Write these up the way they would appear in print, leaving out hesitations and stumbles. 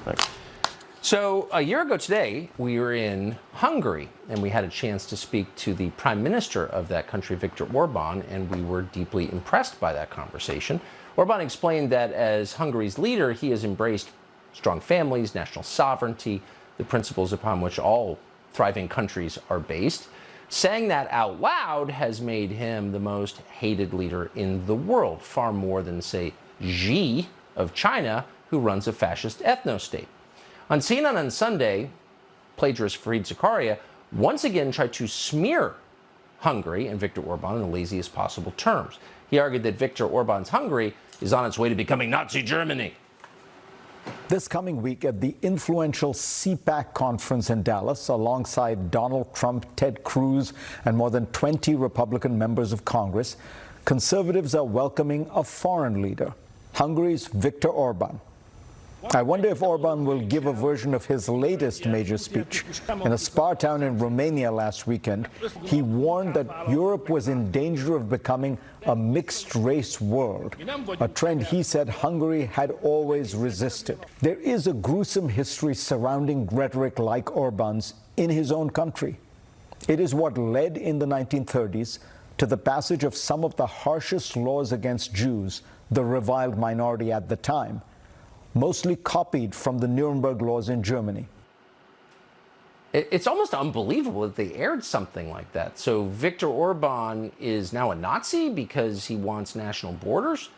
Right. So a year ago today, we were in Hungary, and we had a chance to speak to the prime minister of that country, Viktor Orbán, and we were deeply impressed by that conversation. Orbán explained that as Hungary's leader, he has embraced strong families, national sovereignty, the principles upon which all thriving countries are based. Saying that out loud has made him the most hated leader in the world, far more than, say, Xi of China, who runs a fascist ethno-state. On CNN on Sunday, plagiarist Fareed Zakaria once again tried to smear Hungary and Viktor Orbán in the laziest possible terms. He argued that Viktor Orbán's Hungary is on its way to becoming Nazi Germany. This coming week at the influential CPAC conference in Dallas, alongside Donald Trump, Ted Cruz, and more than 20 Republican members of Congress, conservatives are welcoming a foreign leader, Hungary's Viktor Orbán. I wonder if Orbán will give a version of his latest major speech. In a spa town in Romania last weekend, he warned that Europe was in danger of becoming a mixed-race world, a trend he said Hungary had always resisted. There is a gruesome history surrounding rhetoric like Orbán's in his own country. It is what led in the 1930s to the passage of some of the harshest laws against Jews, the reviled minority at the time, mostly copied from the Nuremberg laws in Germany. It's almost unbelievable that they aired something like that. So Viktor Orbán is now a Nazi because he wants national borders?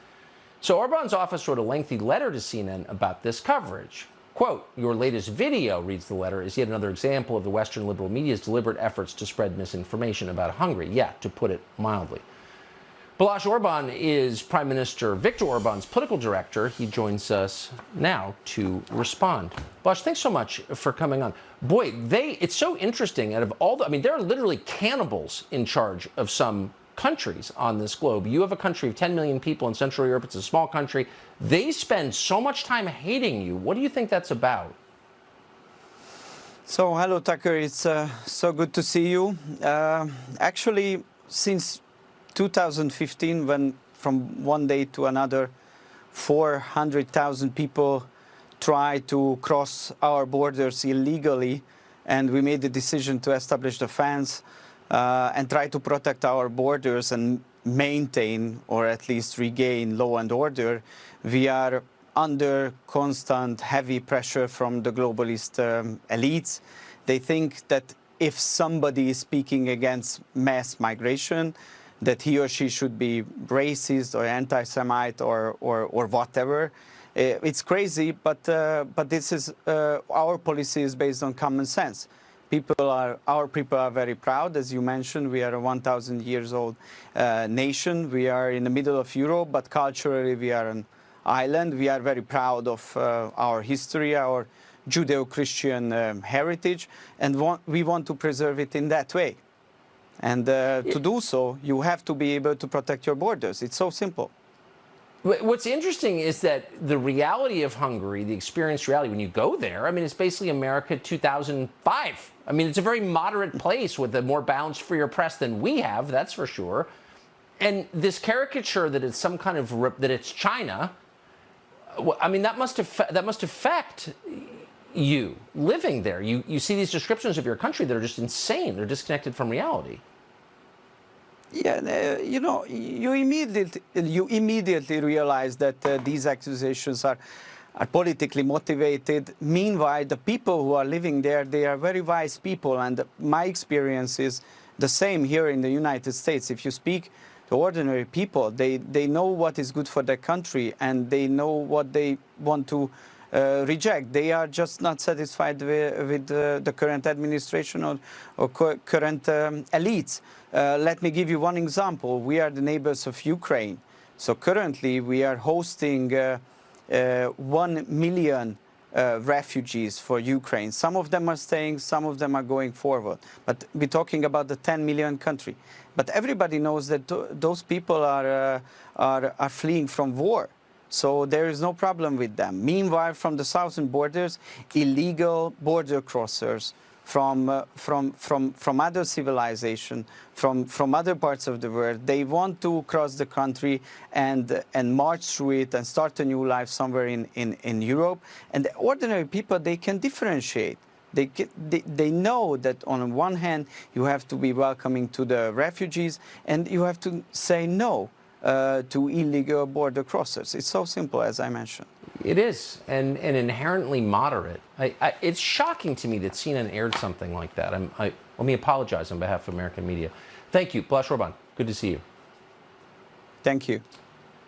So Orbán's office wrote a lengthy letter to CNN about this coverage. Quote, "Your latest video," reads the letter, "is yet another example of the Western liberal media's deliberate efforts to spread misinformation about Hungary." Yeah, to put it mildly. Balázs Orbán is Prime Minister Viktor Orbán's political director. He joins us now to respond. Balázs, thanks so much for coming on. Boy, it's so interesting. Out of all the, I mean, there are literally cannibals in charge of some countries on this globe. You have a country of 10 million people in Central Europe. It's a small country. They spend so much time hating you. What do you think that's about? So, hello, Tucker. It's so good to see you. Actually, since 2015, when from one day to another 400,000 people tried to cross our borders illegally, and we made the decision to establish the fence and try to protect our borders and maintain, or at least regain, law and order, we are under constant heavy pressure from the globalist elites. They think that if somebody is speaking against mass migration, that he or she should be racist or anti-Semite or whatever. It's crazy, but this is our policy is based on common sense. Our people are very proud, as you mentioned. We are a 1,000 years old nation. We are in the middle of Europe, but culturally we are an island. We are very proud of our history, our Judeo-Christian heritage, and we want to preserve it in that way. And to do so, you have to be able to protect your borders. It's so simple. What's interesting is that the reality of Hungary, the experienced reality, when you go there, I mean, it's basically America 2005. I mean, it's a very moderate place with a more balanced, freer press than we have, that's for sure. And this caricature that it's some kind of, that it's China, I mean, that must affect you living there. You see these descriptions of your country that are just insane. They're disconnected from reality. Yeah, you know, you immediately realize that these accusations are politically motivated. Meanwhile, the people who are living there, they are very wise people, and my experience is the same here in the United States. If you speak to ordinary people, they know what is good for their country, and they know what they want to reject. They are just not satisfied with the current administration or current elites. Let me give you one example. We are the neighbors of Ukraine. So currently we are hosting 1 million refugees for Ukraine. Some of them are staying, some of them are going forward. But we're talking about the 10 million country. But everybody knows that those people are fleeing from war. So there is no problem with them. Meanwhile, from the southern borders, illegal border crossers from other civilization, from other parts of the world. They want to cross the country and march through it and start a new life somewhere in Europe. And the ordinary people, they can differentiate. They know that on one hand you have to be welcoming to the refugees, and you have to say no to illegal border crossers. It's so simple, as I mentioned. It is, and inherently moderate. It's shocking to me that CNN aired something like that. Let me apologize on behalf of American media. Thank you, Balázs Orbán. Good to see you. Thank you.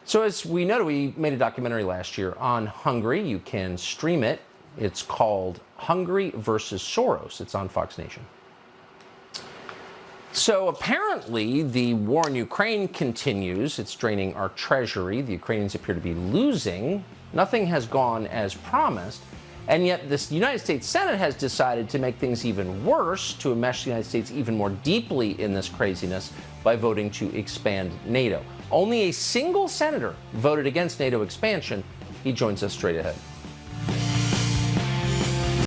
So as we know, we made a documentary last year on Hungary. You can stream it. It's called Hungary versus Soros. It's on Fox Nation. So apparently the war in Ukraine continues. It's draining our treasury. The Ukrainians appear to be losing. Nothing has gone as promised. And yet the United States Senate has decided to make things even worse, to enmesh the United States even more deeply in this craziness by voting to expand NATO. Only a single senator voted against NATO expansion. He joins us straight ahead.